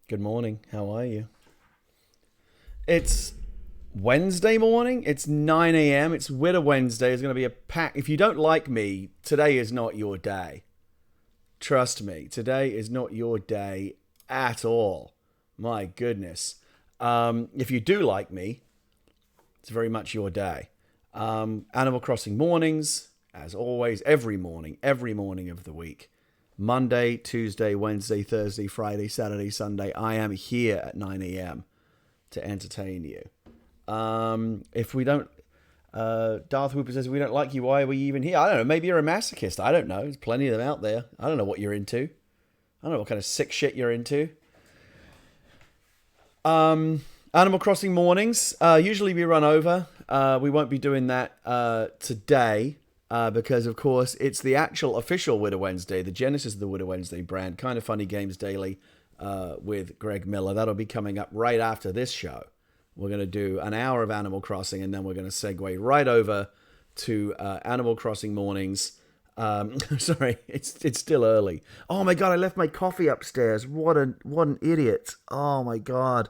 Good morning. How are you? It's Wednesday morning. It's 9 a.m. It's Witter Wednesday. It's going to be a pack. If you don't like me, today is not your day. Trust me, today is not your day at all. My goodness. If you do like me, it's very much your day. Animal Crossing mornings, as always, every morning of the week. Monday, Tuesday, Wednesday, Thursday, Friday, Saturday, Sunday. I am here at 9 a.m. to entertain you. If we don't, Darth Whooper says, we don't like you, why are we even here? I don't know. Maybe you're a masochist. I don't know. There's plenty of them out there. I don't know what you're into. I don't know what kind of sick shit you're into. Animal Crossing mornings. Usually we run over. We won't be doing that today. Because, of course, it's the actual official Witter Wednesday, the genesis of the Witter Wednesday brand, Kind of Funny Games Daily with Greg Miller. That'll be coming up right after this show. We're going to do an hour of Animal Crossing, and then we're going to segue right over to Animal Crossing mornings. Sorry, it's still early. Oh, my God, I left my coffee upstairs. What an idiot. Oh, my God.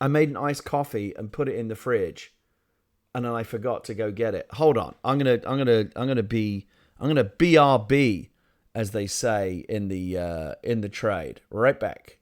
I made an iced coffee and put it in the fridge. And then I forgot to go get it. Hold on. I'm gonna BRB, as they say in the trade. Right back.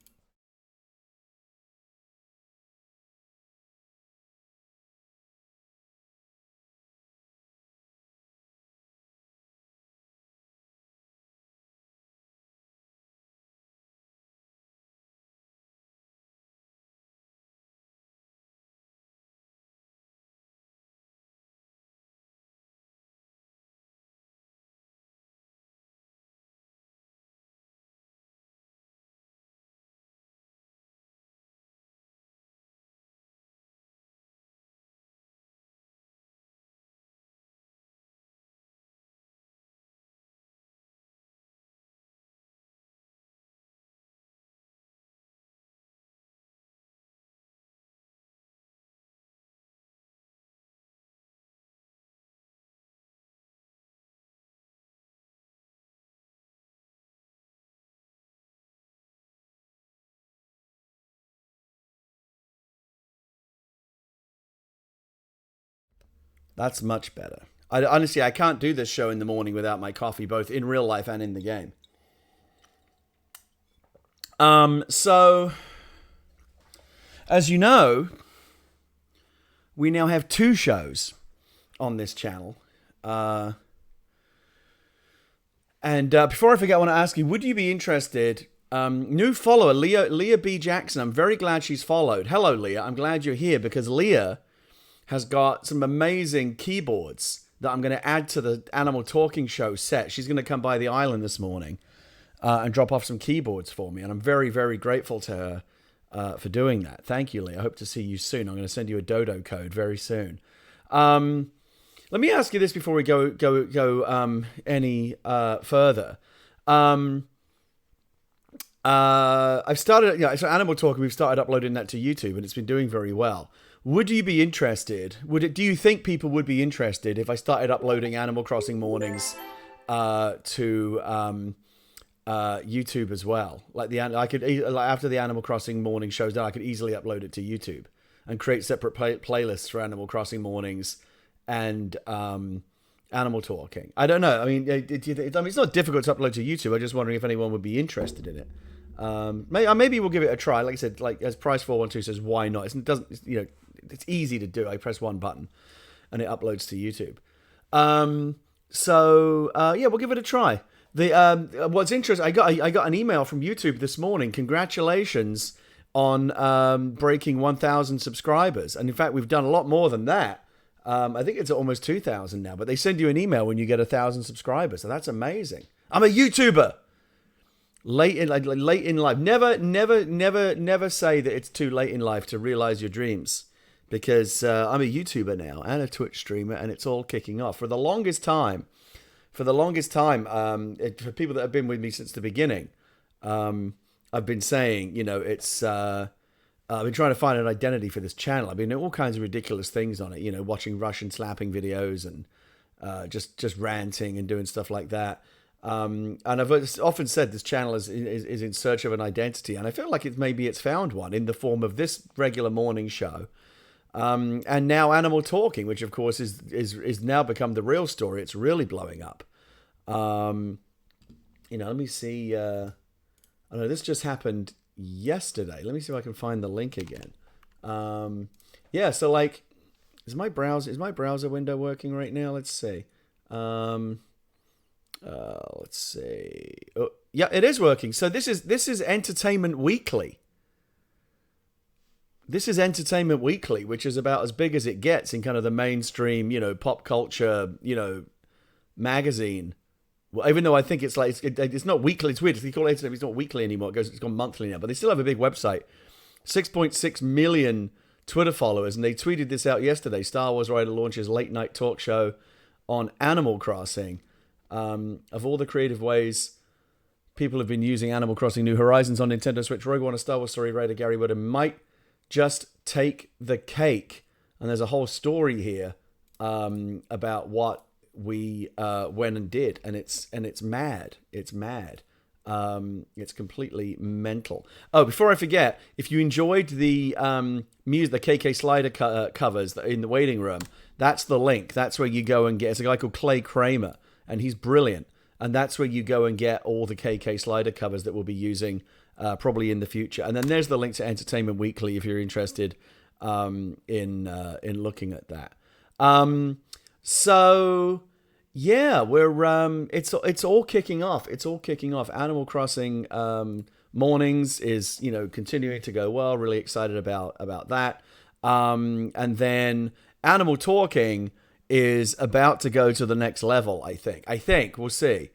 That's much better. Honestly, I can't do this show in the morning without my coffee, both in real life and in the game. So as you know, we now have two shows on this channel. And before I forget, I want to ask you, would you be interested? New follower, Leah B. Jackson. I'm very glad she's followed. Hello, Leah. I'm glad you're here because Leah has got some amazing keyboards that I'm going to add to the Animal Talking Show set. She's going to come by the island this morning and drop off some keyboards for me. And I'm very, very grateful to her for doing that. Thank you, Leah. I hope to see you soon. I'm going to send you a dodo code very soon. Let me ask you this before we go any further. I've started, so Animal Talk, we've started uploading that to YouTube, and it's been doing very well. Would you be interested? Do you think people would be interested if I started uploading Animal Crossing mornings to YouTube as well? After the Animal Crossing morning shows done, I could easily upload it to YouTube and create separate playlists for Animal Crossing mornings and Animal Talking. I don't know. I mean, it's not difficult to upload to YouTube. I'm just wondering if anyone would be interested in it. Maybe we'll give it a try. Like I said, like as Price412 says, why not? It's easy to do. I press one button and it uploads to YouTube. We'll give it a try. What's interesting, I got an email from YouTube this morning. Congratulations on breaking 1,000 subscribers. And in fact, we've done a lot more than that. I think it's almost 2,000 now. But they send you an email when you get 1,000 subscribers. So that's amazing. I'm a YouTuber. Late in life. Never say that it's too late in life to realize your dreams. Because I'm a YouTuber now and a Twitch streamer, and it's all kicking off. For the longest time, for people that have been with me since the beginning, I've been saying, it's I've been trying to find an identity for this channel. I've been doing all kinds of ridiculous things on it, watching Russian slapping videos and just ranting and doing stuff like that. And I've often said this channel is in search of an identity, and I feel like it's found one in the form of this regular morning show, and now Animal Talking, which of course is now become the real story. It's really blowing up. Let me see. I know this just happened yesterday. Let me see if I can find the link again. So like, is my browser window working right now? Let's see. Let's see. Oh, yeah, it is working. So this is Entertainment Weekly. This is Entertainment Weekly, which is about as big as it gets in kind of the mainstream, pop culture, magazine. Well, even though I think it's like it's not weekly. It's weird. They call it Entertainment. It's not weekly anymore. It's gone monthly now. But they still have a big website. 6.6 million Twitter followers, and they tweeted this out yesterday. Star Wars writer launches late night talk show on Animal Crossing. Of all the creative ways people have been using Animal Crossing New Horizons on Nintendo Switch, Rogue One, a Star Wars story writer Gary Whitta might just take the cake. And there's a whole story here about what we went and did, and it's mad. It's mad. It's completely mental. Oh, before I forget, if you enjoyed the music, the KK Slider covers in the waiting room, that's the link. That's where you go and get. It's a guy called Clay Kramer, and he's brilliant. And that's where you go and get all the KK Slider covers that we'll be using probably in the future. And then there's the link to Entertainment Weekly if you're interested in looking at that. So yeah, we're it's all kicking off. It's all kicking off. Animal Crossing mornings is continuing to go well. Really excited about that. And then Animal Talking is about to go to the next level, I think. We'll see.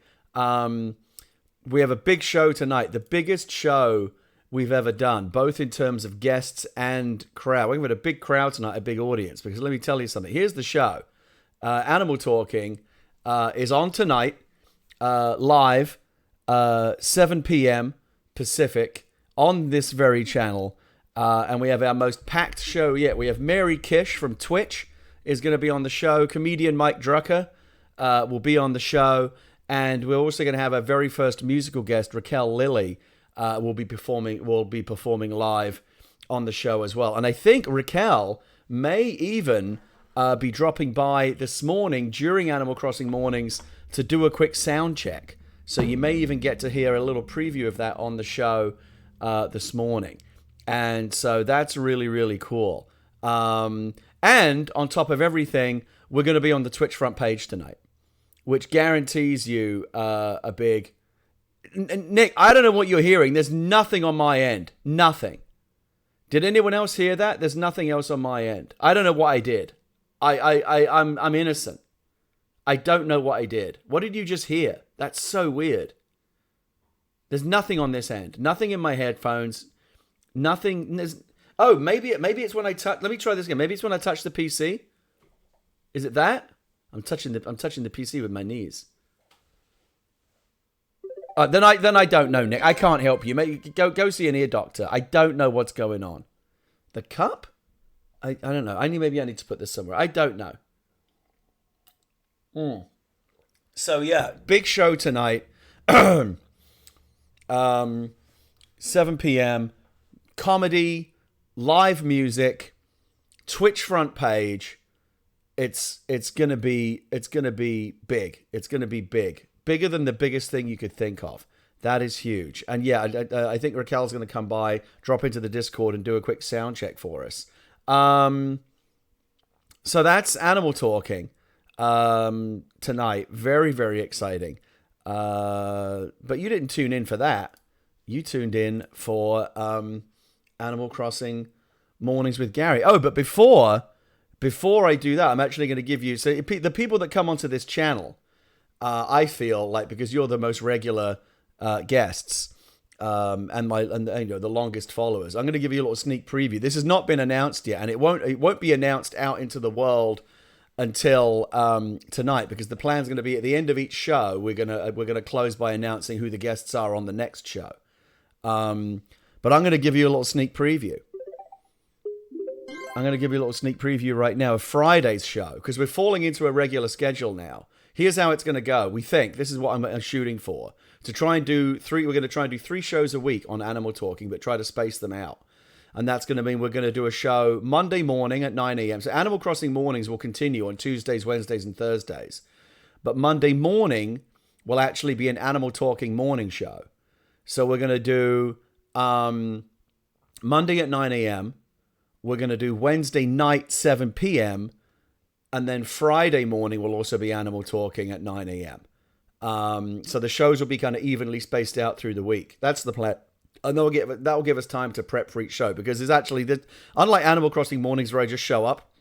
We have a big show tonight, the biggest show we've ever done, both in terms of guests and crowd. We've got a big crowd tonight, a big audience, because let me tell you something. Here's the show. Animal Talking is on tonight, live, 7 p.m. Pacific, on this very channel. And we have our most packed show yet. We have Mary Kish from Twitch is going to be on the show. Comedian Mike Drucker will be on the show. And we're also going to have our very first musical guest, Raquel Lilly, will be performing live on the show as well. And I think Raquel may even be dropping by this morning during Animal Crossing mornings to do a quick sound check. So you may even get to hear a little preview of that on the show this morning. And so that's really, really cool. And on top of everything, we're going to be on the Twitch front page tonight, which guarantees you a big... Nick, I don't know what you're hearing. There's nothing on my end. Nothing. Did anyone else hear that? There's nothing else on my end. I don't know what I did. I'm innocent. I don't know what I did. What did you just hear? That's so weird. There's nothing on this end. Nothing in my headphones. Nothing. Maybe it's when I touch. Let me try this again. Maybe it's when I touch the PC. Is it that? I'm touching the PC with my knees. Then I don't know, Nick. I can't help you. Go see an ear doctor. I don't know what's going on. The cup? I don't know. Maybe I need to put this somewhere. I don't know. So yeah, big show tonight. 7 p.m. Comedy, live music, Twitch front page. It's gonna be big. It's gonna be big. Bigger than the biggest thing you could think of. That is huge. And yeah, I think Raquel's going to come by, drop into the Discord, and do a quick sound check for us. So that's Animal Talking tonight. Very, very exciting. But you didn't tune in for that. You tuned in for Animal Crossing Mornings with Gary. Oh, but before I do that, I'm actually going to give you... So the people that come onto this channel... I feel like, because you're the most regular guests and the longest followers, I'm going to give you a little sneak preview. This has not been announced yet, and it won't be announced out into the world until tonight, because the plan's going to be at the end of each show. We're gonna close by announcing who the guests are on the next show. But I'm going to give you a little sneak preview. I'm going to give you a little sneak preview right now of Friday's show, because we're falling into a regular schedule now. Here's how it's going to go. We think this is what I'm shooting for. To try and do three, we're going to try and do 3 shows a week on Animal Talking, but try to space them out. And that's going to mean we're going to do a show Monday morning at 9 a.m. So Animal Crossing mornings will continue on Tuesdays, Wednesdays, and Thursdays. But Monday morning will actually be an Animal Talking morning show. So we're going to do Monday at 9 a.m. We're going to do Wednesday night, 7 p.m. And then Friday morning will also be Animal Talking at 9 a.m. So the shows will be kind of evenly spaced out through the week. That's the plan. And that will give us time to prep for each show, because there's actually, unlike Animal Crossing mornings where I just show up,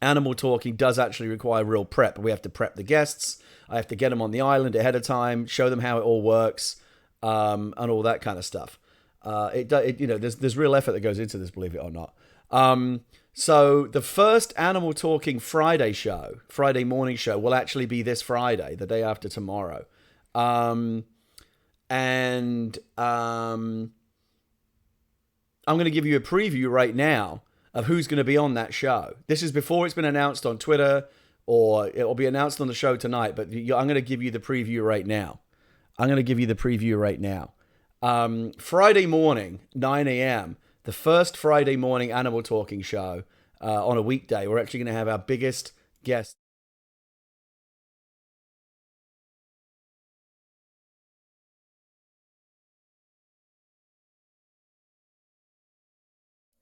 Animal Talking does actually require real prep. We have to prep the guests. I have to get them on the island ahead of time, show them how it all works, and all that kind of stuff. There's real effort that goes into this, believe it or not. So the first Animal Talking Friday morning show, will actually be this Friday, the day after tomorrow. And I'm going to give you a preview right now of who's going to be on that show. This is before it's been announced on Twitter, or it'll be announced on the show tonight, but I'm going to give you the preview right now. Friday morning, 9 a.m., the first Friday morning Animal Talking show on a weekday. We're actually going to have our biggest guest.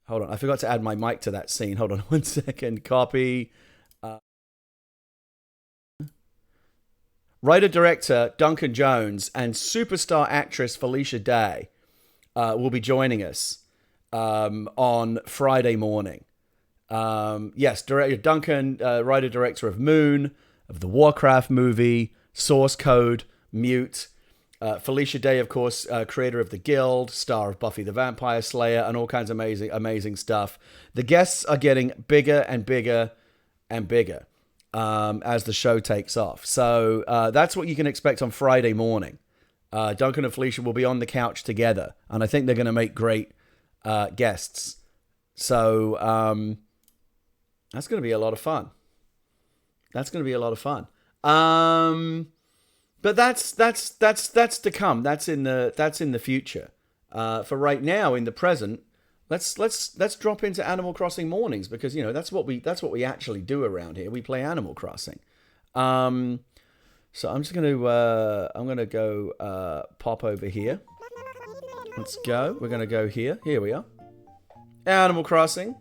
Hold on, I forgot to add my mic to that scene. Hold on 1 second. Copy. Writer-director Duncan Jones and superstar actress Felicia Day will be joining us on Friday morning. Yes, director Duncan, writer-director of Moon, of the Warcraft movie, Source Code, Mute. Felicia Day, of course, creator of The Guild, star of Buffy the Vampire Slayer, and all kinds of amazing stuff. The guests are getting bigger and bigger and bigger as the show takes off. So that's what you can expect on Friday morning. Duncan and Felicia will be on the couch together, and I think they're going to make great guests. So that's going to be a lot of fun. But that's to come. That's in the future. For right now, in the present, let's drop into Animal Crossing mornings, because that's what we actually do around here. We play Animal Crossing. So I'm just gonna go pop over here. Let's go. We're gonna go here. Here we are. Animal Crossing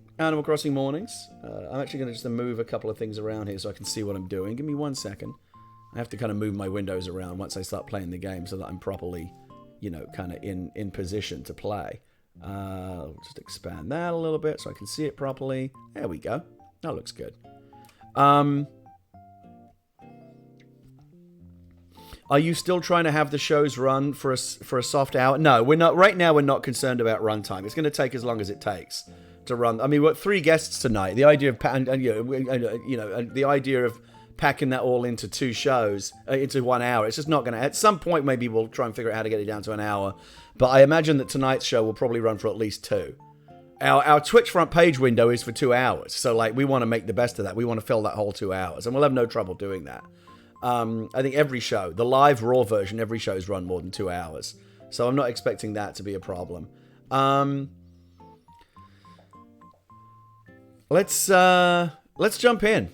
mornings. I'm actually gonna just move a couple of things around here so I can see what I'm doing. Give me 1 second. I have to kind of move my windows around once I start playing the game so that I'm properly, kind of in position to play. Just expand that a little bit so I can see it properly. There we go. That looks good. Are you still trying to have the shows run for a soft hour? No, we're not. Right now, we're not concerned about runtime. It's going to take as long as it takes to run. I mean, we're 3 guests tonight. The idea of the idea of packing that all into 2 shows, into 1 hour. It's just not going to... At some point, maybe we'll try and figure out how to get it down to an hour. But I imagine that tonight's show will probably run for at least 2. Our Twitch front page window is for 2 hours. So, we want to make the best of that. We want to fill that whole 2 hours. And we'll have no trouble doing that. I think every show, the live Raw version, every show's run more than 2 hours. So I'm not expecting that to be a problem. Let's jump in.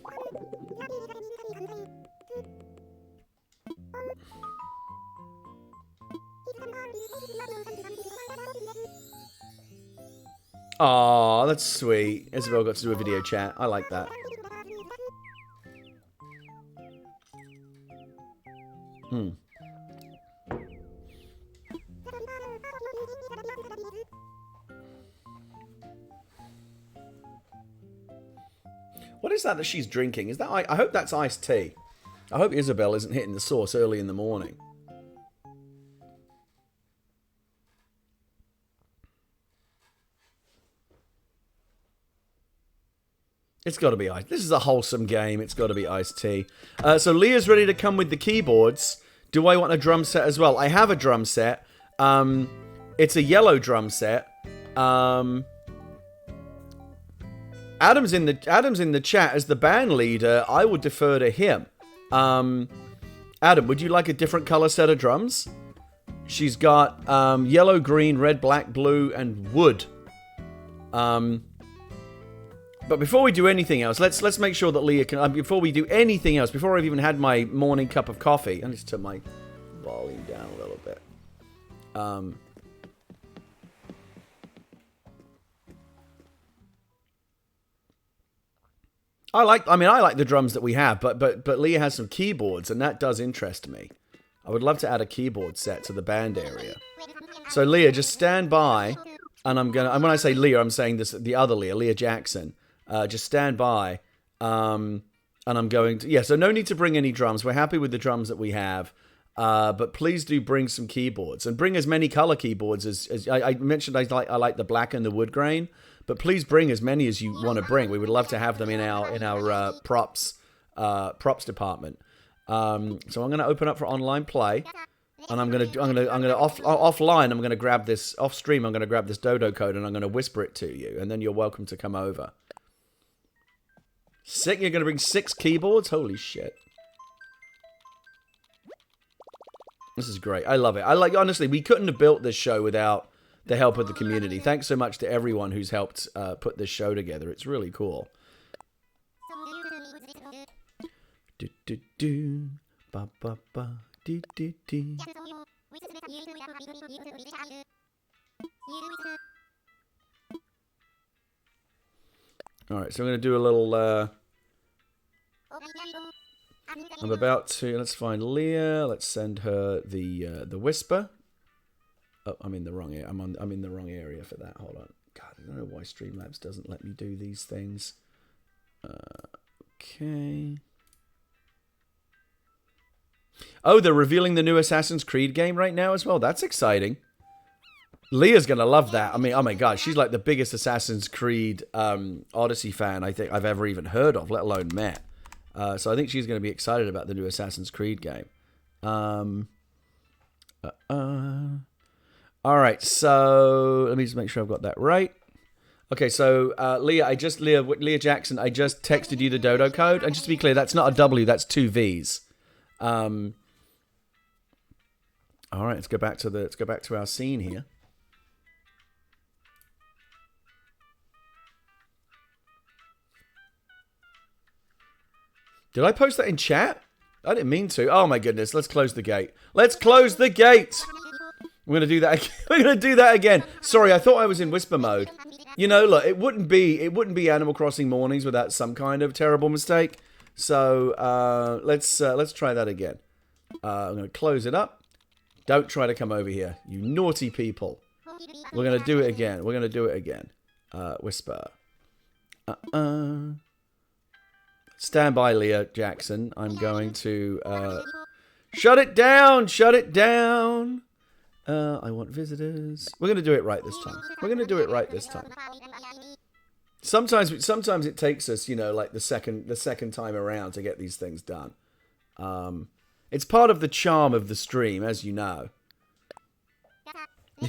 Aw, that's sweet. Isabel got to do a video chat. I like that. What is that she's drinking? Is that... I hope that's iced tea. I hope Isabel isn't hitting the sauce early in the morning. It's got to be ice. This is a wholesome game. It's got to be iced tea. So Leah's ready to come with the keyboards. Do I want a drum set as well? I have a drum set. It's a yellow drum set. Adam's in the chat as the band leader. I would defer to him Adam, would you like a different color set of drums? She's got yellow, green, red, black, blue, and wood. But before we do anything else, let's make sure that Leah can. Before we do anything else, before I've even had my morning cup of coffee, I need to turn my volume down a little bit. I like the drums that we have, but Leah has some keyboards, and that does interest me. I would love to add a keyboard set to the band area. So Leah, just stand by, and and when I say Leah, I'm saying this the other Leah Jackson. Just stand by, and I'm going to so no need to bring any drums. We're happy with the drums that we have, but please do bring some keyboards and bring as many color keyboards as I mentioned. I like the black and the wood grain. But please bring as many as you want to bring. We would love to have them in our props department. So I'm going to open up for online play, and I'm going to offline. I'm going to grab this off stream. I'm going to grab this dodo code, and I'm going to whisper it to you, and then you're welcome to come over. Sick! You're going to bring 6 keyboards? Holy shit! This is great. I love it. Honestly, we couldn't have built this show without the help of the community. Thanks so much to everyone who's helped put this show together. It's really cool. Do do do ba ba ba do do do. All right, so I'm going to do a little. I'm about to. Let's find Leah. Let's send her the whisper. Oh, I'm in the wrong area. I'm in the wrong area for that. Hold on. God, I don't know why Streamlabs doesn't let me do these things. Okay. Oh, they're revealing the new Assassin's Creed game right now as well. That's exciting. Leah's gonna love that. I mean, oh my god, she's like the biggest Assassin's Creed Odyssey fan I think I've ever even heard of, let alone met. So I think she's gonna be excited about the new Assassin's Creed game. All right, so let me just make sure I've got that right. Okay, so Leah Jackson, I just texted you the dodo code, and just to be clear, that's not a W, that's 2 V's. All right, let's go back to our scene here. Did I post that in chat? I didn't mean to. Oh my goodness, let's close the gate. Let's close the gate. We're gonna do that. We're gonna do that again. Sorry, I thought I was in whisper mode. You know, look, it wouldn't be Animal Crossing mornings without some kind of terrible mistake. So let's try that again. I'm gonna close it up. Don't try to come over here, you naughty people. We're gonna do it again. We're gonna do it again. Whisper. Stand by, Leah Jackson. I'm going to shut it down. Shut it down. I want visitors. We're gonna do it right this time. We're gonna do it right this time. Sometimes it takes us, you know, like the second time around to get these things done. It's part of the charm of the stream, as you know.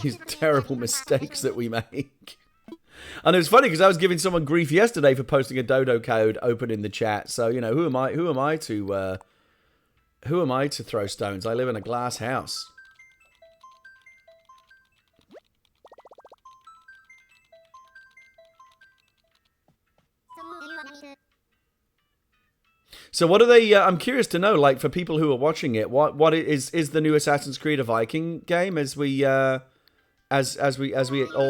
These terrible mistakes that we make. And it was funny because I was giving someone grief yesterday for posting a dodo code open in the chat. So, you know, who am I to throw stones? I live in a glass house. So what are they? I'm curious to know. Like for people who are watching it, what is the new Assassin's Creed a Viking game as we all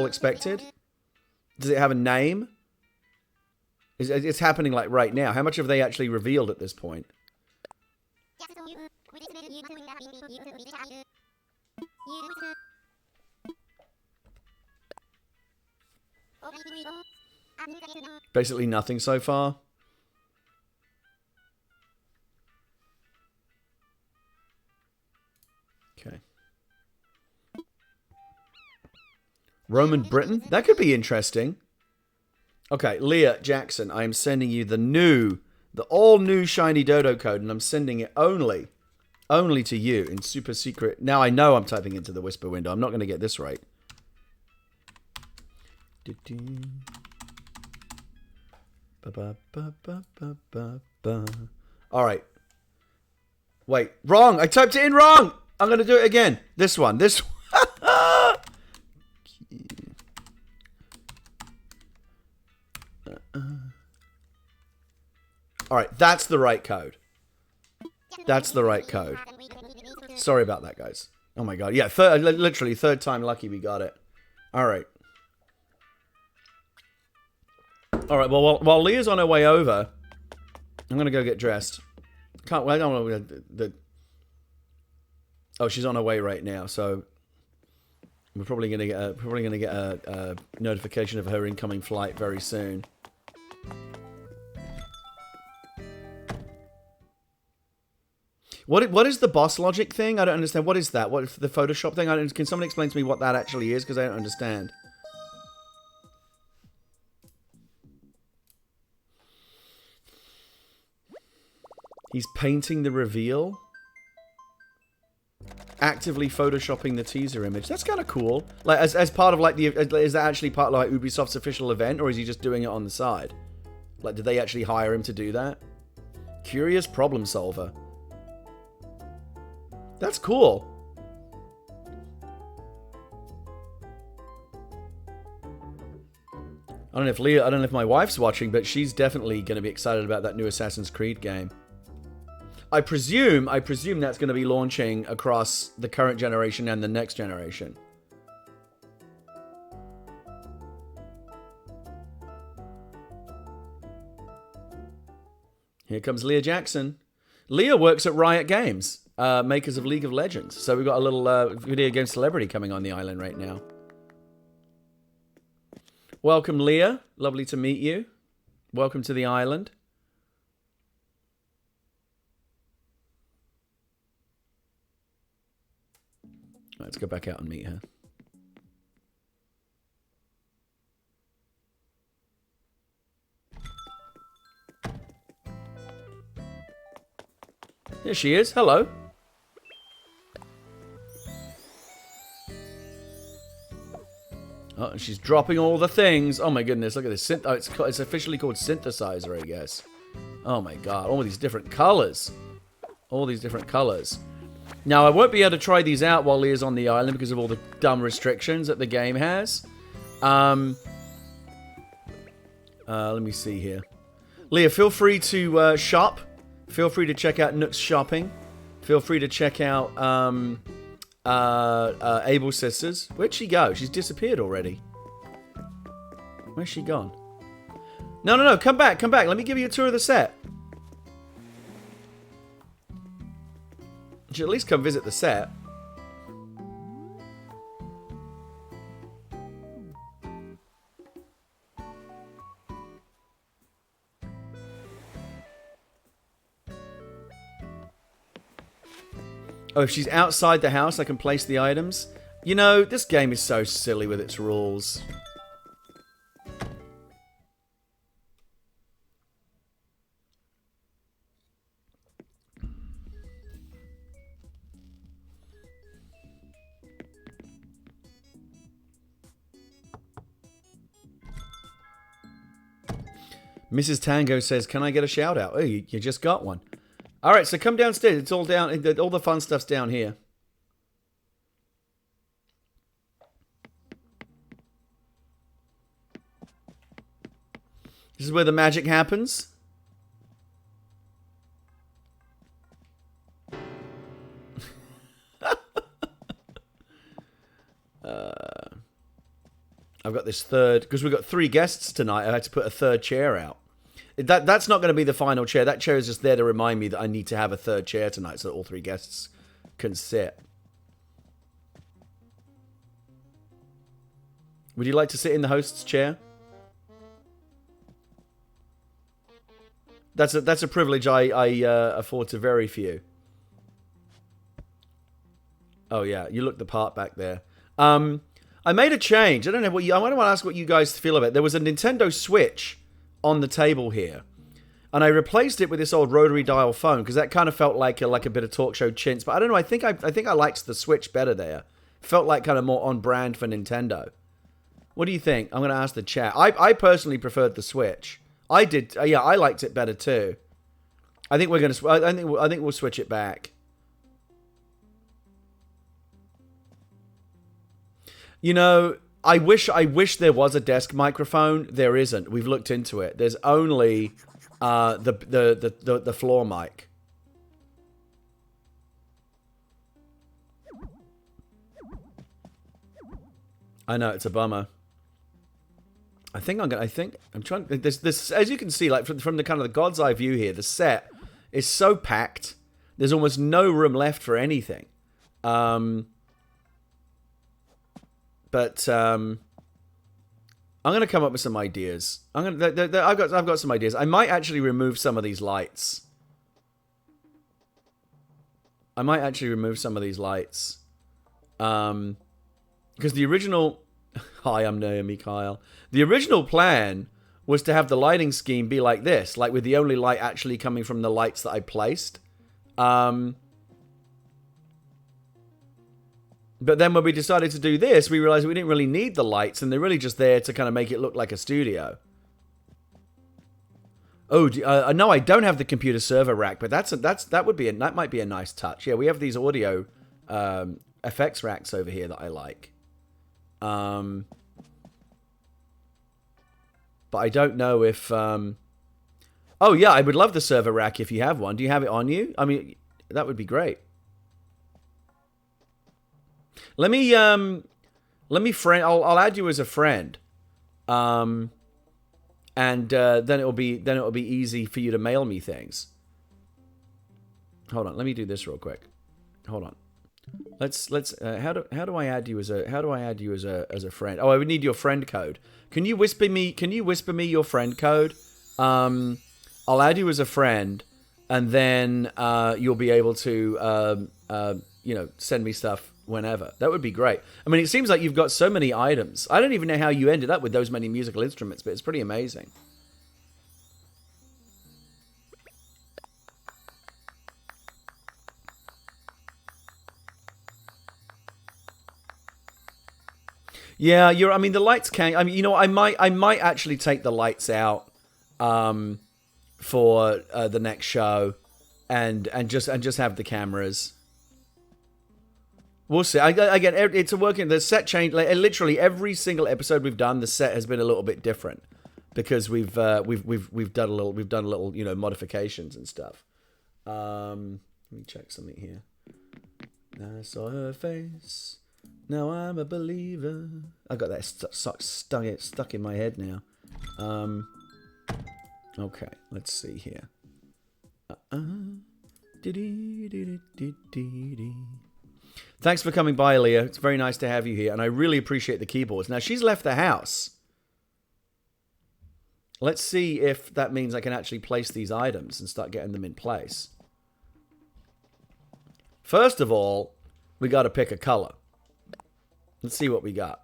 expected? Does it have a name? It's happening like right now. How much have they actually revealed at this point? Basically nothing so far. Okay. Roman Britain? That could be interesting. Okay, Leah Jackson, I am sending you the all new shiny dodo code, and I'm sending it only to you in super secret. Now I know I'm typing into the whisper window. I'm not going to get this right. All right. Wait, wrong. I typed it in wrong. I'm going to do it again. This one. This one. All right, that's the right code. That's the right code. Sorry about that, guys. Oh my god. Yeah, literally third time lucky we got it. All right. All right, well, while Leah's on her way over, I'm going to go get dressed. I don't know. Oh, she's on her way right now, so we're probably going to get a notification of her incoming flight very soon. What is the boss logic thing? I don't understand. What is that? What is the Photoshop thing? Can someone explain to me what that actually is? Because I don't understand. He's painting the reveal. Actively photoshopping the teaser image. That's kind of cool. Like as part of like the, is that actually part of like Ubisoft's official event, or is he just doing it on the side? Like, did they actually hire him to do that? Curious problem solver. That's cool. I don't know if my wife's watching, but she's definitely going to be excited about that new Assassin's Creed game. I presume that's going to be launching across the current generation and the next generation. Here comes Leah Jackson. Leah works at Riot Games, makers of League of Legends. So we've got a little video game celebrity coming on the island right now. Welcome, Leah. Lovely to meet you. Welcome to the island. Let's go back out and meet her. Here she is. Hello. Oh, and she's dropping all the things. Oh my goodness, look at this. Oh, it's officially called synthesizer, I guess. Oh my god, all these different colors. All these different colors. Now, I won't be able to try these out while Leah's on the island because of all the dumb restrictions that the game has. Let me see here. Leah, feel free to shop. Feel free to check out Nook's Shopping. Feel free to check out Able Sisters. Where'd she go? She's disappeared already. Where's she gone? No, come back. Let me give you a tour of the set. You should at least come visit the set. Oh, if she's outside the house, I can place the items. You know, this game is so silly with its rules. Mrs. Tango says, can I get a shout out? Oh, you just got one. All right, so come downstairs. It's all down. All the fun stuff's down here. This is where the magic happens. I've got this third, because we've got 3 guests tonight, I had to put a third chair out. That's not going to be the final chair. That chair is just there to remind me that I need to have a third chair tonight so that all 3 guests can sit. Would you like to sit in the host's chair? That's a privilege I afford to very few. Oh yeah, you look the part back there. I made a change. I don't know what I want to ask what you guys feel about it. There was a Nintendo Switch on the table here, and I replaced it with this old rotary dial phone because that kind of felt like a bit of talk show chintz. But I don't know. I think I liked the Switch better there. Felt like kind of more on brand for Nintendo. What do you think? I'm going to ask the chat. I personally preferred the Switch. I did. Yeah, I liked it better too. I think we're going to. I think we'll switch it back. You know, I wish there was a desk microphone. There isn't. We've looked into it. There's only the floor mic. I know, it's a bummer. I think I'm trying. This as you can see, like from the kind of the God's eye view here, the set is so packed. There's almost no room left for anything. But I'm gonna come up with some ideas. I've got some ideas. I might actually remove some of these lights. Because the original. Hi, I'm Naomi Kyle. The original plan was to have the lighting scheme be like this, like with the only light actually coming from the lights that I placed. But then when we decided to do this, we realized we didn't really need the lights, and they're really just there to kind of make it look like a studio. Oh, no, I don't have the computer server rack, but that might be a nice touch. Yeah, we have these audio effects racks over here that I like. But I don't know if. Oh yeah, I would love the server rack if you have one. Do you have it on you? I mean, that would be great. Let me friend. I'll add you as a friend. And then it'll be easy for you to mail me things. Hold on, let me do this real quick. Hold on. Let's how do I add you as a friend? Oh, I would need your friend code. Can you whisper me your friend code? I'll add you as a friend, and then you'll be able to send me stuff whenever. That would be great. I mean, it seems like you've got so many items. I don't even know how you ended up with those many musical instruments, but it's pretty amazing. Yeah, I mean, the lights can. I mean, you know, I might actually take the lights out, for the next show, and just have the cameras. We'll see. Again, it's a working. The set change. Like, literally every single episode we've done, the set has been a little bit different because we've done a little modifications and stuff. Let me check something here. I saw her face. Now I'm a believer. I got that stuck in my head now. Okay, let's see here. Thanks for coming by, Leah. It's very nice to have you here, and I really appreciate the keyboards. Now, she's left the house. Let's see if that means I can actually place these items and start getting them in place. First of all, we got to pick a color. Let's see what we got.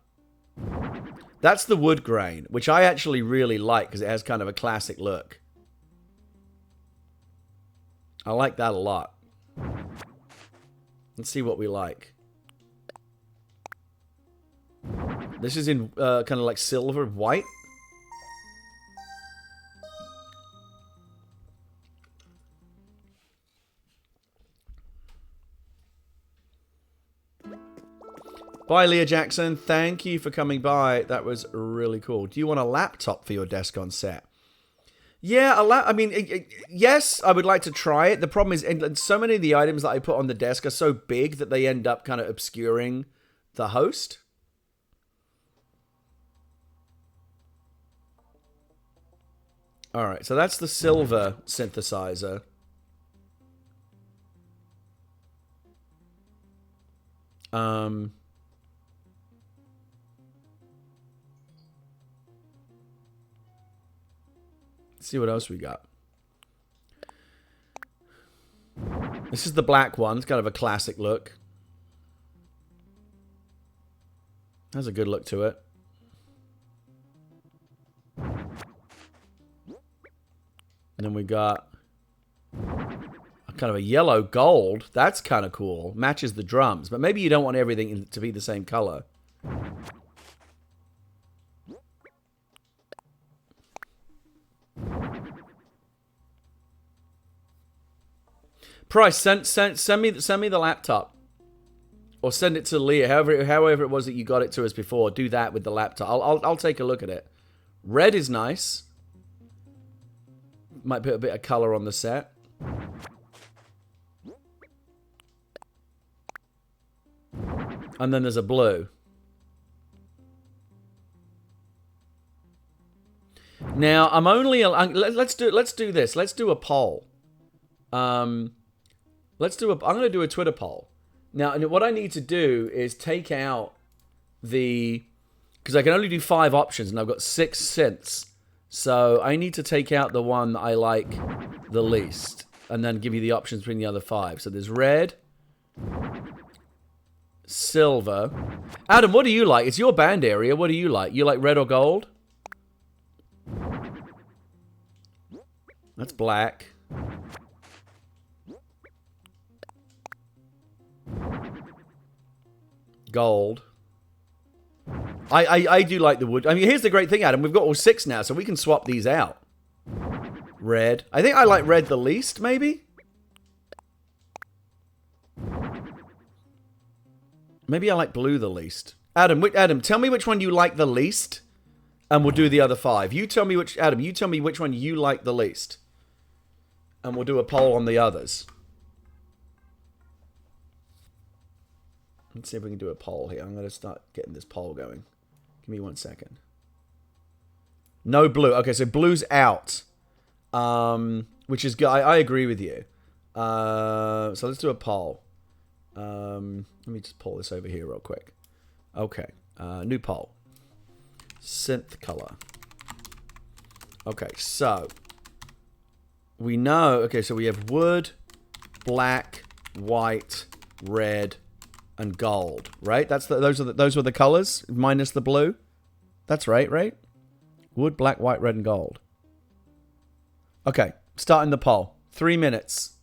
That's the wood grain, which I actually really like because it has kind of a classic look. I like that a lot. Let's see what we like. This is in kind of like silver white. Bye, Leah Jackson. Thank you for coming by. That was really cool. Do you want a laptop for your desk on set? Yeah, I mean, yes, I would like to try it. The problem is, so many of the items that I put on the desk are so big that they end up kind of obscuring the host. All right, so that's the silver synthesizer. Let's see what else we got. This is the black one. It's kind of a classic look. Has a good look to it. And then we got a kind of a yellow gold. That's kind of cool. Matches the drums. But maybe you don't want everything to be the same color. Price, send me the laptop. Or send it to Leah, however it was that you got it to us before. Do that with the laptop. I'll take a look at it. Red is nice. Might put a bit of color on the set. And then there's a blue. Now I'm only. Let's do this. Let's do a poll. I'm going to do a Twitter poll. Now, what I need to do is take out because I can only do 5 options, and I've got 6 synths. So I need to take out the one that I like the least, and then give you the options between the other 5. So there's red, silver. Adam, what do you like? It's your band area. What do you like? You like red or gold? That's black. Gold. I do like the wood. I mean, here's the great thing, Adam. We've got all 6 now, so we can swap these out. Red. I think I like red the least, maybe? Maybe I like blue the least. Adam, tell me which one you like the least, and we'll do the other 5. You tell me which one you like the least, and we'll do a poll on the others. Let's see if we can do a poll here. I'm going to start getting this poll going. Give me 1 second. No blue. Okay, so blue's out. Which is good. I agree with you. So let's do a poll. Let me just pull this over here real quick. Okay. New poll. Synth color. Okay, so we know. Okay, so we have wood, black, white, red, and gold, right? Those were the colors minus the blue. That's right? Wood, black, white, red, and gold. Okay, starting the poll. 3 minutes.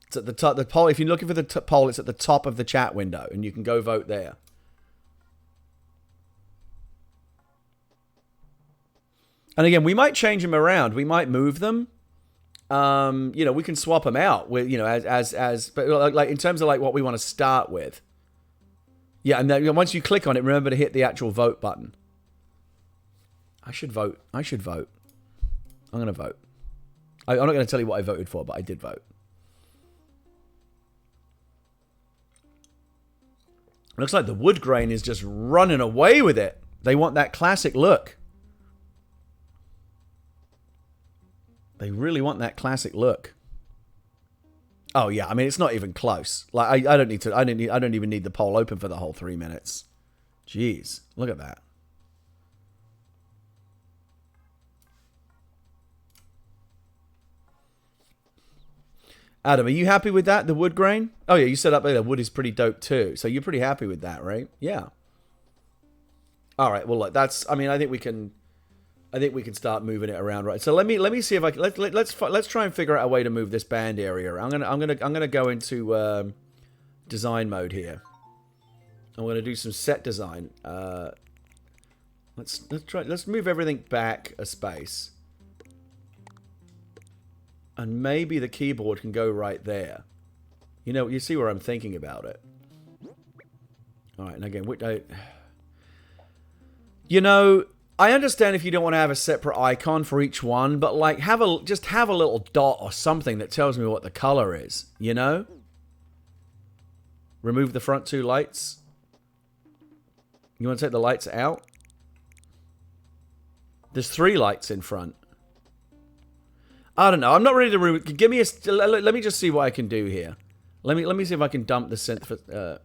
It's at the top. The poll. If you're looking for the poll, it's at the top of the chat window, and you can go vote there. And again, we might change them around. We might move them. We can swap them out with, but like in terms of like what we want to start with. Yeah, and then once you click on it, remember to hit the actual vote button. I should vote. I'm going to vote. I'm not going to tell you what I voted for, but I did vote. Looks like the wood grain is just running away with it. They want that classic look. They really want that classic look. Oh yeah, I mean it's not even close. Like I don't even need the poll open for the whole 3 minutes. Jeez, look at that. Adam, are you happy with that? The wood grain? Oh yeah, you said up there the wood is pretty dope too. So you're pretty happy with that, right? Yeah. All right. Well, look, that's. I mean, I think we can start moving it around, right? So let me see if I can. Let's try and figure out a way to move this band area. I'm gonna go into design mode here. I'm gonna do some set design. Let's move everything back a space. And maybe the keyboard can go right there. You see where I'm thinking about it. All right, and again, I understand if you don't want to have a separate icon for each one, but like just have a little dot or something that tells me what the color is, Remove the front 2 lights. You want to take the lights out? There's 3 lights in front. I don't know. I'm not ready to remove. Give me let me just see what I can do here. Let me see if I can dump the synth.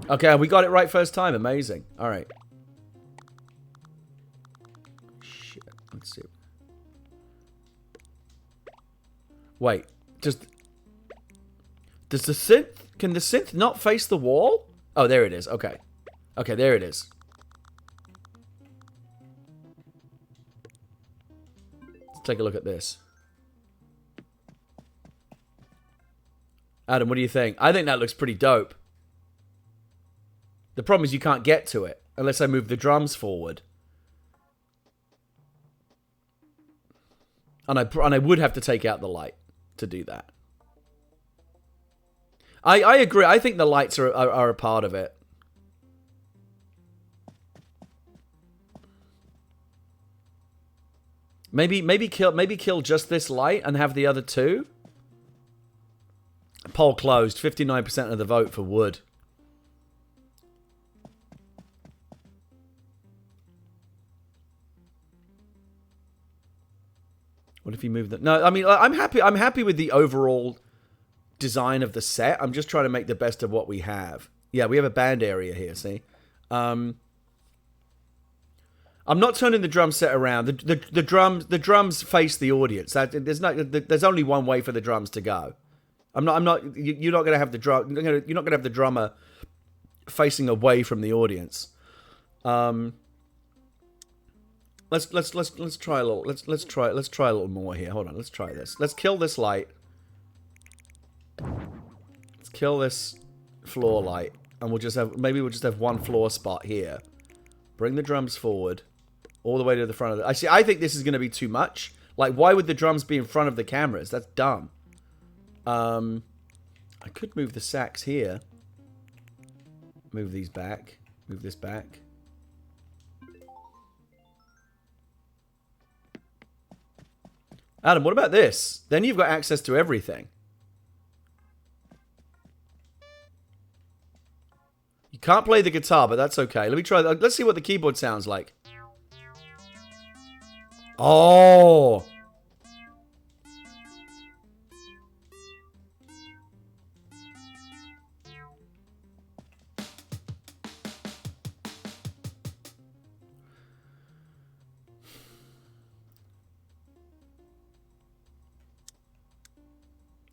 Okay, we got it right first time. Amazing. All right. Shit. Let's see. Wait. Does the synth? Can the synth not face the wall? Oh, there it is. Okay. Okay, there it is. Let's take a look at this. Adam, what do you think? I think that looks pretty dope. The problem is you can't get to it unless I move the drums forward. And I would have to take out the light to do that. I agree. I think the lights are a part of it. Maybe kill just this light and have the other two. Poll closed. 59% of the vote for wood. What if you move the... No, I mean, I'm happy with the overall design of the set. I'm just trying to make the best of what we have. Yeah, we have a band area here, see? I'm not turning the drum set around. The drums face the audience. There's only one way for the drums to go. You're not going to have the drum... You're not going to have the drummer facing away from the audience. Let's try a little. Let's try a little more here. Hold on. Let's try this. Let's kill this light. Let's kill this floor light, and we'll just have one floor spot here. Bring the drums forward, all the way to the front of the. I think this is going to be too much. Like, why would the drums be in front of the cameras? That's dumb. I could move the sax here. Move these back. Move this back. Adam, what about this? Then you've got access to everything. You can't play the guitar, but that's okay. Let me try. Let's see what the keyboard sounds like. Oh.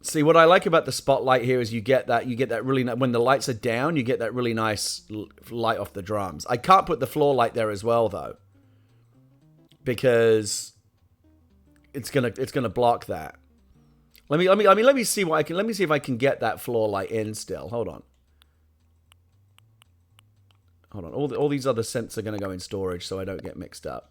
See, what I like about the spotlight here is you get that really when the lights are down, you get that really nice light off the drums. I can't put the floor light there as well though, because it's gonna block that. Let me see what I can. Let me see if I can get that floor light in still. Hold on. All these other synths are gonna go in storage, so I don't get mixed up.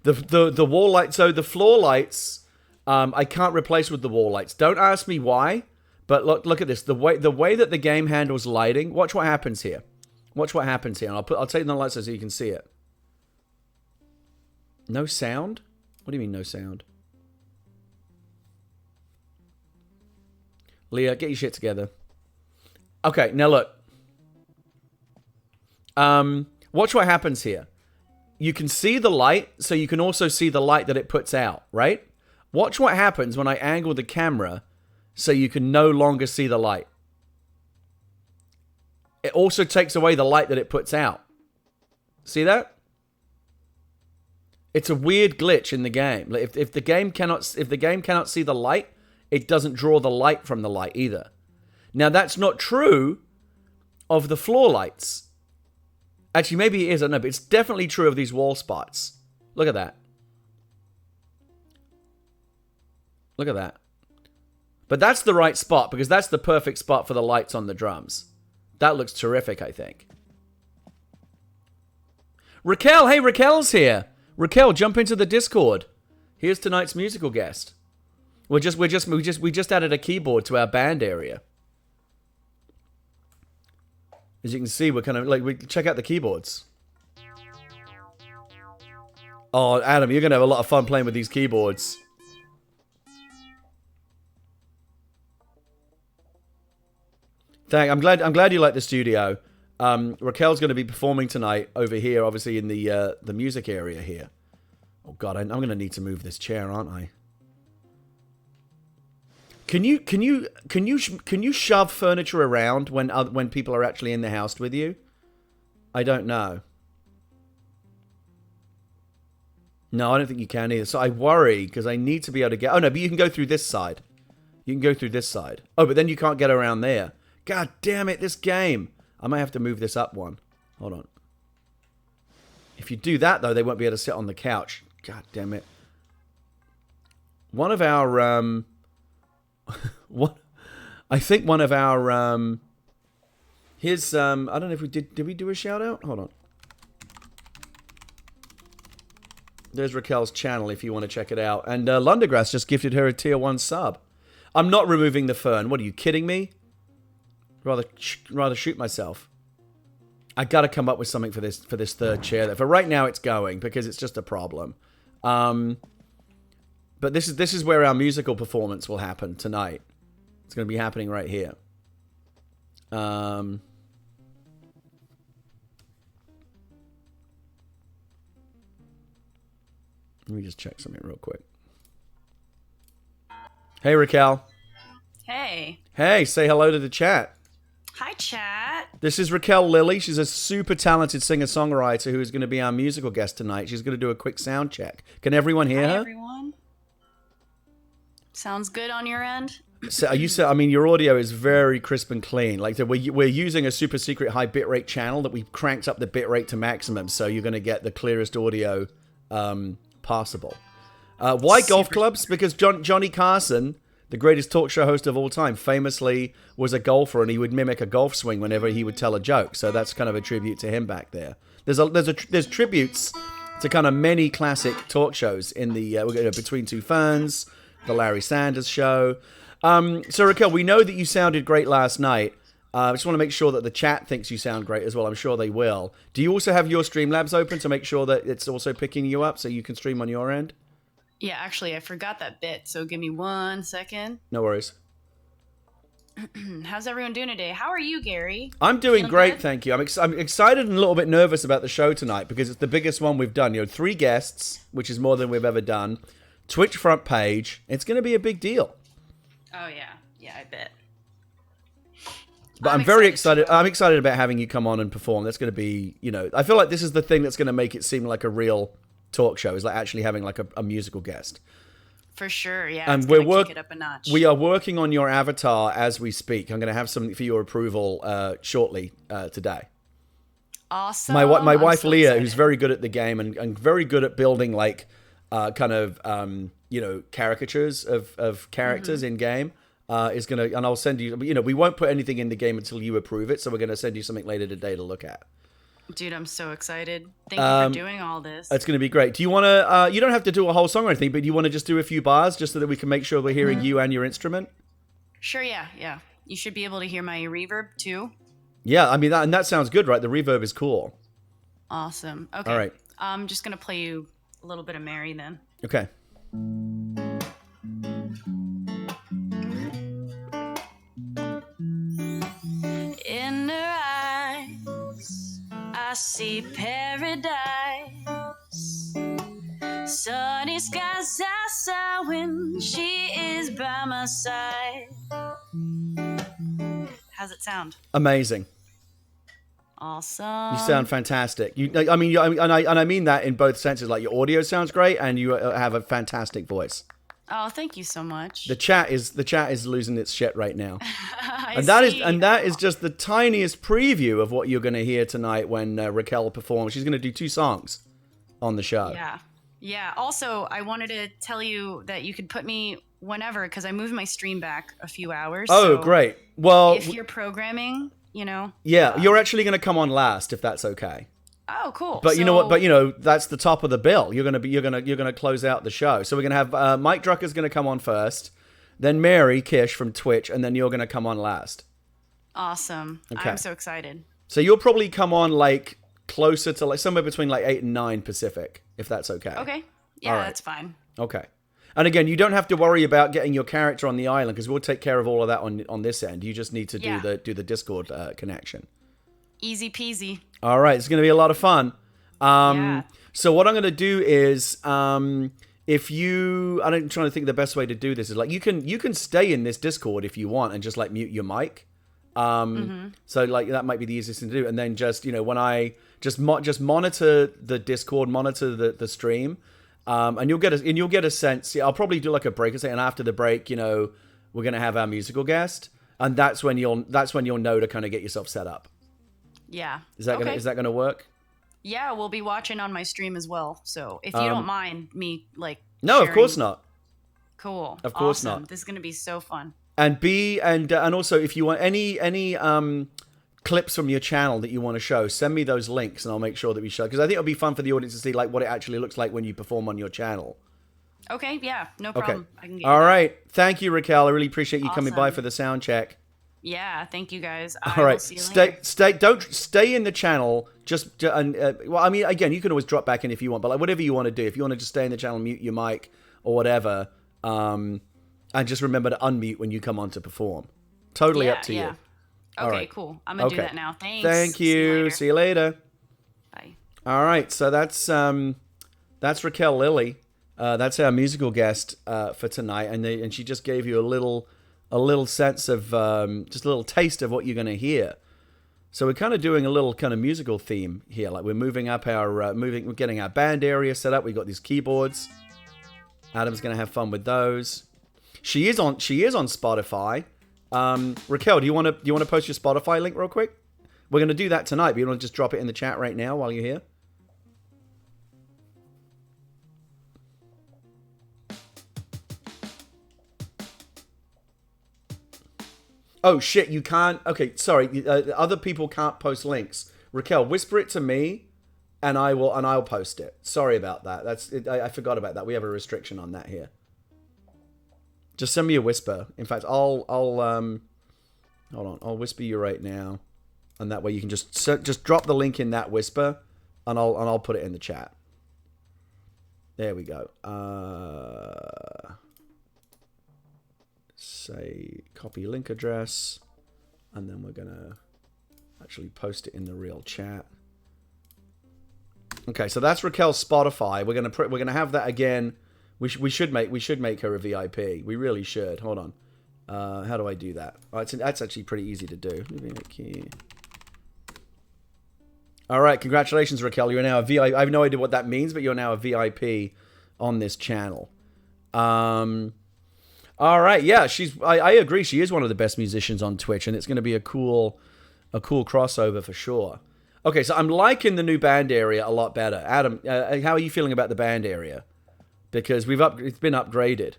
The wall light, so the floor lights, I can't replace with the wall lights. Don't ask me why, but look at this. The way that the game handles lighting. Watch what happens here. Watch what happens here. And I'll take the lights so you can see it. No sound? What do you mean no sound? Leah, get your shit together. Okay, now look. Watch what happens here. You can see the light, so you can also see the light that it puts out, right? Watch what happens when I angle the camera so you can no longer see the light. It also takes away the light that it puts out. See that? It's a weird glitch in the game. If the game cannot see the light, it doesn't draw the light from the light either. Now that's not true of the floor lights. Actually, maybe it is, I don't know, but it's definitely true of these wall spots. Look at that. Look at that. But that's the right spot, because that's the perfect spot for the lights on the drums. That looks terrific, I think. Raquel, hey, Raquel's here. Raquel, jump into the Discord. Here's tonight's musical guest. We just added a keyboard to our band area. As you can see, we're kind of like, we check out the keyboards. Oh, Adam, you're gonna have a lot of fun playing with these keyboards. I'm glad you like the studio. Raquel's going to be performing tonight over here, obviously in the music area here. Oh God, I'm going to need to move this chair, aren't I? Can you shove furniture around when people are actually in the house with you? I don't know. No, I don't think you can either. So I worry because I need to be able to get. Oh no, but you can go through this side. You can go through this side. Oh, but then you can't get around there. God damn it, this game. I might have to move this up one. Hold on. If you do that though, they won't be able to sit on the couch. God damn it. One of our I think one of our I don't know if we did we do a shout out? Hold on. There's Raquel's channel if you want to check it out. And Lundergrass just gifted her a tier 1 sub. I'm not removing the fern. What, are you kidding me? Rather shoot myself. I got to come up with something for this third chair. For right now, it's going because it's just a problem. But this is where our musical performance will happen tonight. It's going to be happening right here. Let me just check something real quick. Hey, Raquel. Hey. Hey, say hello to the chat. Hi, chat. This is Raquel Lilly. She's a super talented singer-songwriter who is going to be our musical guest tonight. She's going to do a quick sound check. Can everyone hear her? Hi, everyone. Sounds good on your end? So I mean, your audio is very crisp and clean. Like we're using a super secret high bitrate channel that we've cranked up the bitrate to maximum, so you're going to get the clearest audio possible. Why golf clubs? Because Johnny Carson, the greatest talk show host of all time, famously was a golfer, and he would mimic a golf swing whenever he would tell a joke. So that's kind of a tribute to him back there. There's tributes to kind of many classic talk shows in the Between Two Ferns, the Larry Sanders Show. So Raquel, we know that you sounded great last night. I just want to make sure that the chat thinks you sound great as well. I'm sure they will. Do you also have your Streamlabs open to make sure that it's also picking you up so you can stream on your end? Yeah, actually, I forgot that bit, so give me 1 second. No worries. How's everyone doing today? How are you, Gary? I'm doing Feeling great, good? thank you. I'm excited and a little bit nervous about the show tonight because it's the biggest one we've done. 3 guests, which is more than we've ever done. Twitch front page. It's going to be a big deal. Oh, yeah. Yeah, I bet. But I'm very excited. I'm excited about having you come on and perform. That's going to be, I feel like this is the thing that's going to make it seem like a real talk show, is like actually having like a musical guest. For sure, yeah. And it's gonna kick it up a notch. We are working on your avatar as we speak. I'm going to have something for your approval shortly today. Awesome. My I'm wife so Leah, excited. who's very good at the game and very good at building like caricatures of characters in game, is going to, and I'll send you, we won't put anything in the game until you approve it. So we're going to send you something later today to look at. Dude, I'm so excited. Thank you for doing all this. It's going to be great. Do you want to, you don't have to do a whole song or anything, but do you want to just do a few bars just so that we can make sure we're hearing you and your instrument? Sure, yeah. You should be able to hear my reverb, too. Yeah, I mean, that sounds good, right? The reverb is cool. Awesome. Okay. All right. I'm just going to play you a little bit of Mary then. Okay. In her eyes, I see paradise. Sunny skies I saw when she is by my side. How's it sound? Amazing. Awesome. You sound fantastic. I mean that in both senses. Like your audio sounds great, and you have a fantastic voice. Oh, thank you so much. The chat is losing its shit right now. I That is just the tiniest preview of what you're going to hear tonight when Raquel performs. She's going to do 2 songs on the show. Yeah. Also, I wanted to tell you that you could put me whenever, because I moved my stream back a few hours. Oh, so great. Well, if you're programming, yeah, you're actually going to come on last if that's okay. Oh, cool. But you know what? But that's the top of the bill. You're gonna close out the show. So we're gonna have Mike Drucker's gonna come on first, then Mary Kish from Twitch, and then you're gonna come on last. Awesome. Okay. I'm so excited. So you'll probably come on like closer to like somewhere between like 8 and 9 Pacific, if that's okay. Okay. Yeah, All right. that's fine. Okay. And again, you don't have to worry about getting your character on the island because we'll take care of all of that on this end. You just need to do the Discord connection. Easy peasy. All right, it's going to be a lot of fun. Yeah. So what I'm going to do is, if you, I'm trying to think the best way to do this is like you can stay in this Discord if you want and just like mute your mic. So like that might be the easiest thing to do, and then just when I just monitor the Discord, monitor the stream, and you'll get a sense. Yeah, I'll probably do like a break and after the break, we're going to have our musical guest, and that's when you'll know to kind of get yourself set up. Yeah. Is that gonna work? Yeah, we'll be watching on my stream as well. So if you don't mind me No, sharing... of course not. Cool. Of course awesome. not. This is gonna be so fun. And also if you want any clips from your channel that you want to show, send me those links and I'll make sure that we show, because I think it'll be fun for the audience to see like what it actually looks like when you perform on your channel. Okay, yeah, no problem. I can get All right. Thank you, Raquel. I really appreciate you coming by Awesome. for the sound check. Yeah, thank you guys. All right. Don't stay in the channel. Well, I mean, again, you can always drop back in if you want, but like whatever you want to do. If you want to just stay in the channel, mute your mic or whatever, and just remember to unmute when you come on to perform. Totally up to you. Okay, right. cool. I'm gonna do that now. Thanks. Thank you. See you later. Bye. All right. So that's Raquel Lilly. That's our musical guest for tonight, and she just gave you a little sense of just a little taste of what you're going to hear. So we're kind of doing a little kind of musical theme here, like we're moving up we're getting our band area set up. We got these keyboards. Adam's going to have fun with those. She is on Spotify. Raquel, do you want to post your Spotify link real quick? We're going to do that tonight, but you want to just drop it in the chat right now while you're here? Oh shit, you can't. Okay, sorry. Other people can't post links. Raquel, whisper it to me, and I'll post it. Sorry about that. I forgot about that. We have a restriction on that here. Just send me a whisper. In fact, I'll hold on. I'll whisper you right now, and that way you can just drop the link in that whisper, and I'll put it in the chat. There we go. Say copy link address, and then we're gonna actually post it in the real chat. Okay, so that's Raquel's Spotify. We're gonna have that again. We should make her a VIP. We really should. Hold on. How do I do that? Oh, that's actually pretty easy to do. All right, congratulations, Raquel. You're now a VIP. I have no idea what that means, but you're now a VIP on this channel. All right, yeah, I agree. She is one of the best musicians on Twitch, and it's going to be a cool crossover for sure. Okay, so I'm liking the new band area a lot better. Adam, how are you feeling about the band area? Because it's been upgraded.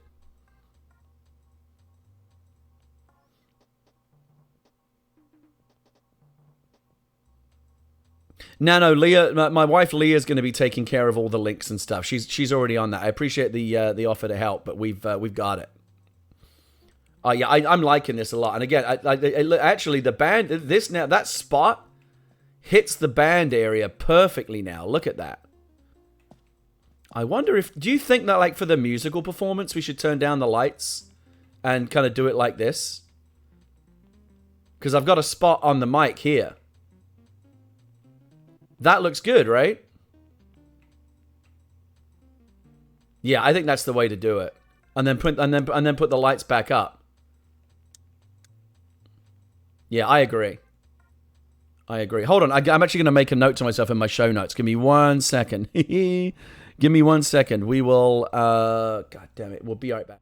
No, Leah, my wife Leah's going to be taking care of all the links and stuff. She's already on that. I appreciate the offer to help, but we've got it. Yeah, I'm liking this a lot. And again, actually, the band, that spot hits the band area perfectly now. Look at that. I wonder do you think that like for the musical performance, we should turn down the lights and kind of do it like this? Because I've got a spot on the mic here. That looks good, right? Yeah, I think that's the way to do it. And then put the lights back up. Yeah, I agree. Hold on. I'm actually going to make a note to myself in my show notes. Give me 1 second. Give me 1 second. We will... God damn it. We'll be right back.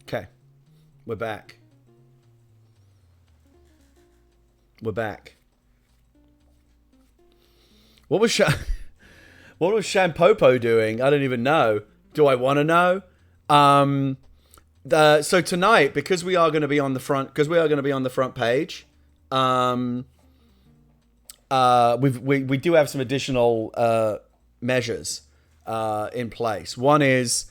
Okay, we're back. What was Shampopo doing? I don't even know. Do I want to know? So tonight, because we are going to be on the front page, we do have some additional measures in place. One is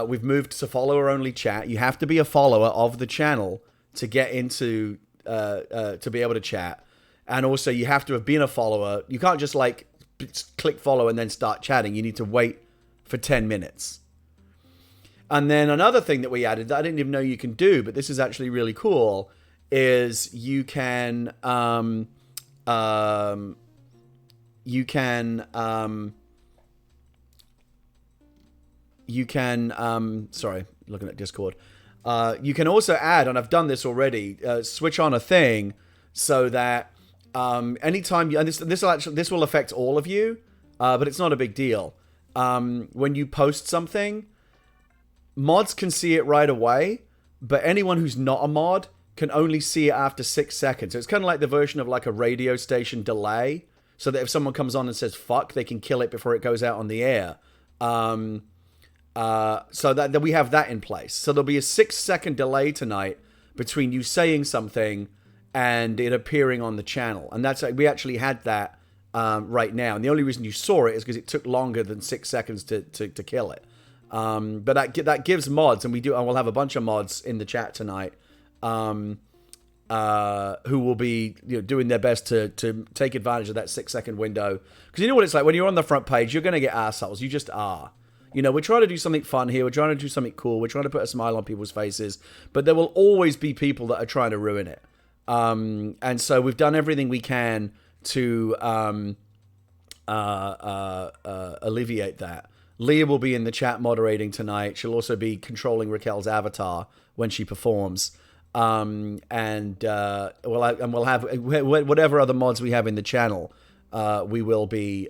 we've moved to follower only chat. You have to be a follower of the channel to get into to be able to chat, and also you have to have been a follower. You can't just like click follow and then start chatting. You need to wait for 10 minutes. And then another thing that we added that I didn't even know you can do, but this is actually really cool, is you can sorry, looking at Discord. You can also add, and I've done this already, switch on a thing so that anytime you, and this will affect all of you, but it's not a big deal. When you post something, mods can see it right away, but anyone who's not a mod can only see it after 6 seconds. So it's kind of like the version of like a radio station delay, so that if someone comes on and says fuck, they can kill it before it goes out on the air. So that we have that in place. So there'll be a 6-second delay tonight between you saying something and it appearing on the channel. And we actually had that right now. And the only reason you saw it is because it took longer than 6 seconds to kill it. But that gives mods, and we'll have a bunch of mods in the chat tonight who will be doing their best to take advantage of that 6-second window. Because you know what it's like when you're on the front page, you're going to get assholes. You just are. We're trying to do something fun here. We're trying to do something cool. We're trying to put a smile on people's faces. But there will always be people that are trying to ruin it. And so we've done everything we can to alleviate that. Leah will be in the chat moderating tonight. She'll also be controlling Raquel's avatar when she performs. We'll have whatever other mods we have in the channel. We will be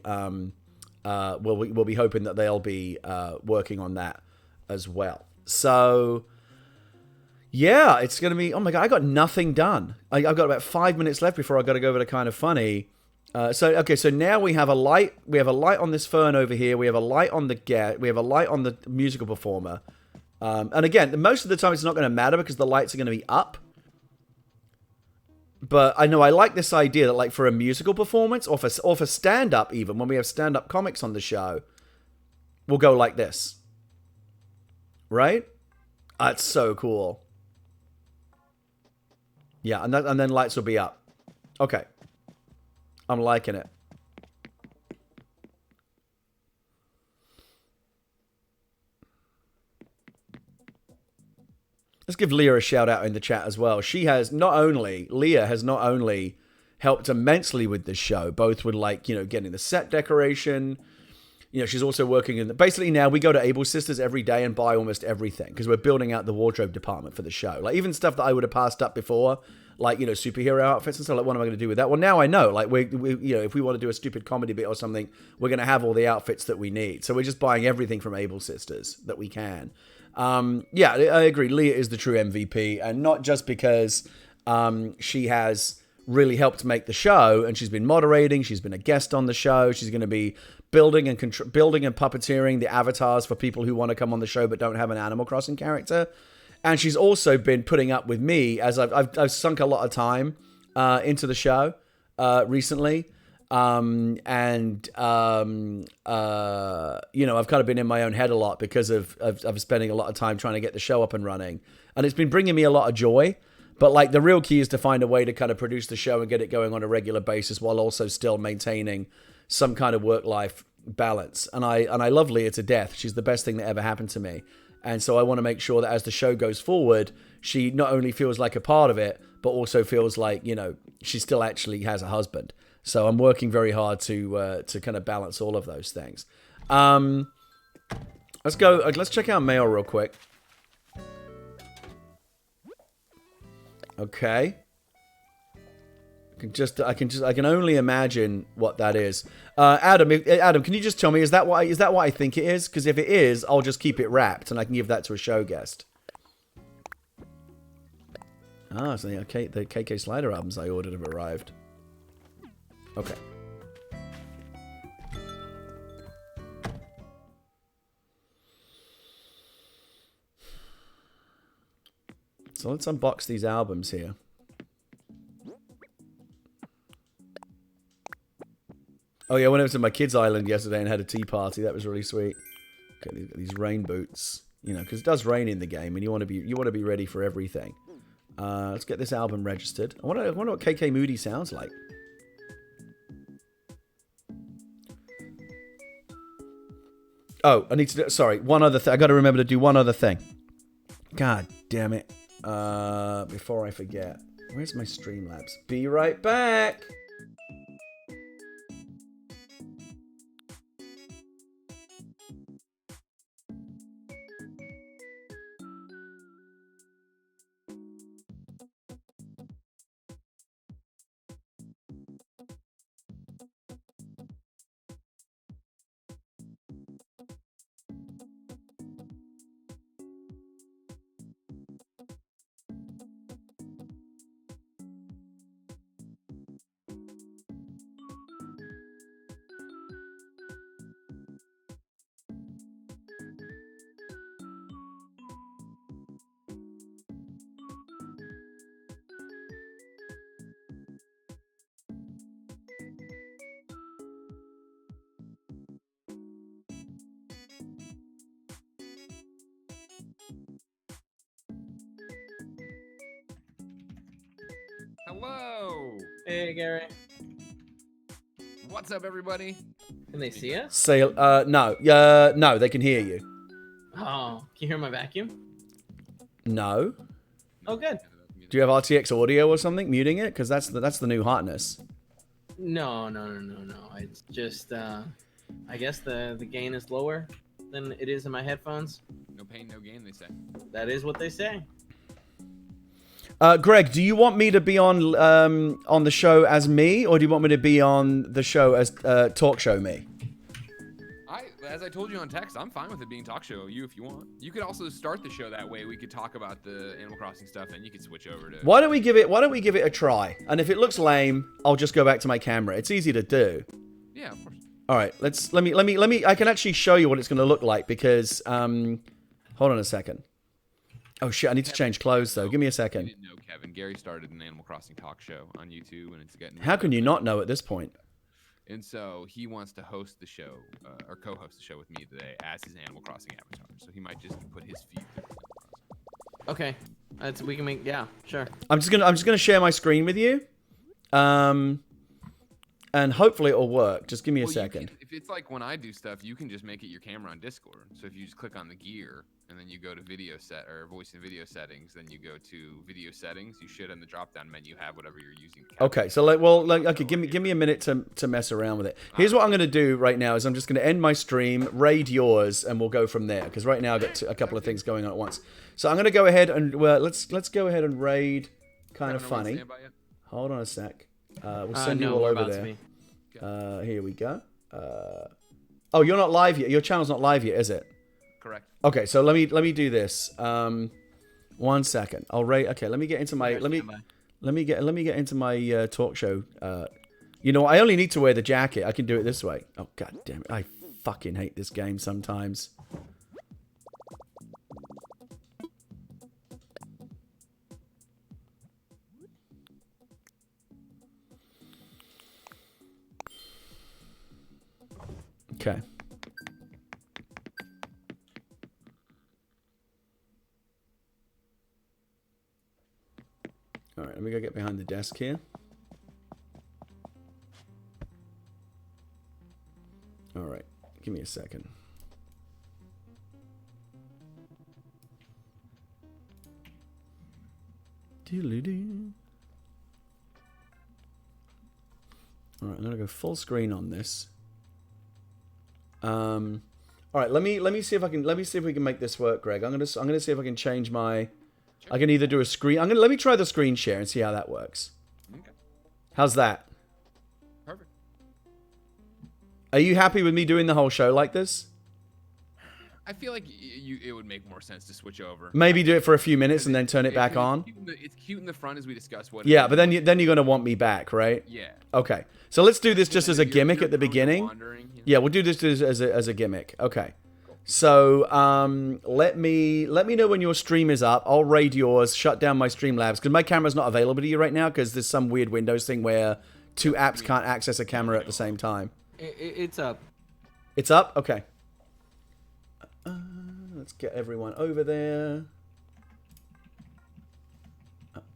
we'll be hoping that they'll be working on that as well. So yeah, it's gonna be. Oh my god, I got nothing done. I've got about 5 minutes left before I got to go over to Kind of Funny. So now we have a light. We have a light on this fern over here. We have a light on the we have a light on the musical performer. And again, most of the time it's not going to matter because the lights are going to be up. But I know I like this idea that, like, for a musical performance or for stand-up, even when we have stand-up comics on the show, we'll go like this, right? That's so cool. Yeah, and then lights will be up. Okay. I'm liking it. Let's give Leah a shout out in the chat as well. Leah has not only helped immensely with this show, both with getting the set decoration. She's also working in basically now we go to Able Sisters every day and buy almost everything because we're building out the wardrobe department for the show. Like even stuff that I would have passed up before, like, superhero outfits and stuff. Like, what am I going to do with that? Well, now I know. Like, we if we want to do a stupid comedy bit or something, we're going to have all the outfits that we need. So we're just buying everything from Able Sisters that we can. Yeah, I agree. Leah is the true MVP, and not just because she has really helped make the show, and she's been moderating. She's been a guest on the show. She's going to be building and puppeteering the avatars for people who want to come on the show but don't have an Animal Crossing character. And she's also been putting up with me as I've sunk a lot of time into the show recently. I've kind of been in my own head a lot because of spending a lot of time trying to get the show up and running. And it's been bringing me a lot of joy. But like the real key is to find a way to kind of produce the show and get it going on a regular basis while also still maintaining some kind of work-life balance. And I love Leah to death. She's the best thing that ever happened to me. And so I want to make sure that as the show goes forward, she not only feels like a part of it, but also feels like, she still actually has a husband. So I'm working very hard to kind of balance all of those things. Let's check out mail real quick. Okay. I can only imagine what that is. Adam, can you just tell me, is that what I think it is? Because if it is, I'll just keep it wrapped and I can give that to a show guest. Ah, so the KK Slider albums I ordered have arrived. Okay. So let's unbox these albums here. Oh yeah, I went over to my kids' island yesterday and had a tea party. That was really sweet. Okay, these rain boots, because it does rain in the game, and you want to be ready for everything. Let's get this album registered. I wonder what KK Moody sounds like. Oh, I need to do, sorry, one other thing. I got to remember to do one other thing. God damn it. Before I forget. Where's my Streamlabs? Be right back. Hello. Hey, Gary. What's up, everybody? Can they see us? Say, no, they can hear you. Oh, can you hear my vacuum? No. Oh, good. Do you have RTX audio or something muting it? Because that's the new hotness. No. It's just, I guess the gain is lower than it is in my headphones. No pain, no gain, they say. That is what they say. Greg, do you want me to be on the show as me, or do you want me to be on the show as talk show me? As I told you on text, I'm fine with it being talk show you if you want. You could also start the show that way. We could talk about the Animal Crossing stuff, and you could switch over to. Why don't we give it a try? And if it looks lame, I'll just go back to my camera. It's easy to do. Yeah, of course. All right, let me. I can actually show you what it's going to look like because hold on a second. Oh shit! I need to change clothes though. Give me a You second. didn't know, Kevin. Gary started an Animal Crossing talk show on YouTube, and it's getting. How can you not know at this point? And so he wants to host the show, or co-host the show with me today as his Animal Crossing avatar. So he might just put his feed through Animal Crossing. Okay. We can make, yeah, sure. I'm just gonna share my screen with you, and hopefully it'll work. Just give me a Well, second. if it's like when I do stuff, you can just make it your camera on Discord. So if you just click on the gear and then you go to video set or voice and video settings, then you go to video settings. You should in the drop down menu have whatever you're using. Okay, so okay, give me a minute to mess around with it. Here's what I'm gonna do right now: is I'm just gonna end my stream, raid yours, and we'll go from there. Because right now I've got a couple of things going on at once. So I'm gonna go ahead and let's go ahead and raid. Kind of funny. Hold on a sec. We'll send you all over there. Here we go. Oh, you're not live yet. Your channel's not live yet, is it? Correct. Okay, so let me do this. 1 second. I'll rate. Okay, let me get into my let me get into my talk show. You know, I only need to wear the jacket. I can do it this way. Oh god damn it! I fucking hate this game sometimes. Okay. All right, let me go get behind the desk here. All right, give me a second. Doodly-doo. All right, I'm gonna go full screen on this. All right, let me see if we can make this work, Greg. I'm gonna see if I can change my. I can either do a screen. Let me try the screen share and see how that works. Okay. How's that? Perfect. Are you happy with me doing the whole show like this? I feel like it would make more sense to switch over. Maybe do it for a few minutes and then turn it back on. It's cute in the front as we discuss what. Yeah, but then you're gonna want me back, right? Yeah. Okay, so let's do this just as a gimmick at the You're prone to beginning. wandering, you know? Yeah, we'll do this as a gimmick. Okay. So let me know when your stream is up. I'll raid yours, shut down my Streamlabs because my camera's not available to you right now because there's some weird Windows thing where two apps can't access a camera at the same time. It's up. It's up? Okay. Let's get everyone over there.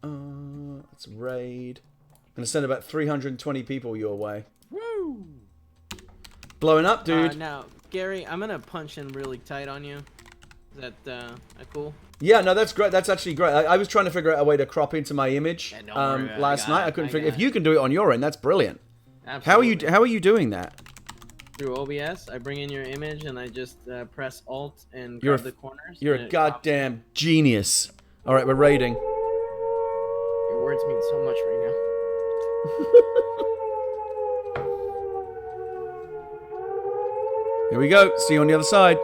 Let's raid. I'm gonna send about 320 people your way. Woo! Blowing up, dude. Now, Gary, I'm gonna punch in really tight on you. Is that cool? Yeah, no, that's great. That's actually great. I was trying to figure out a way to crop into my image Yeah, don't worry, last night. I couldn't figure. If got you can do it on your end, that's brilliant. Absolutely. How are you doing that? Through OBS, I bring in your image and I just press Alt and You're grab the corners. You're and a it pops. goddamn genius. All right, we're raiding. Your words mean so much right now. Here we go. See you on the other side.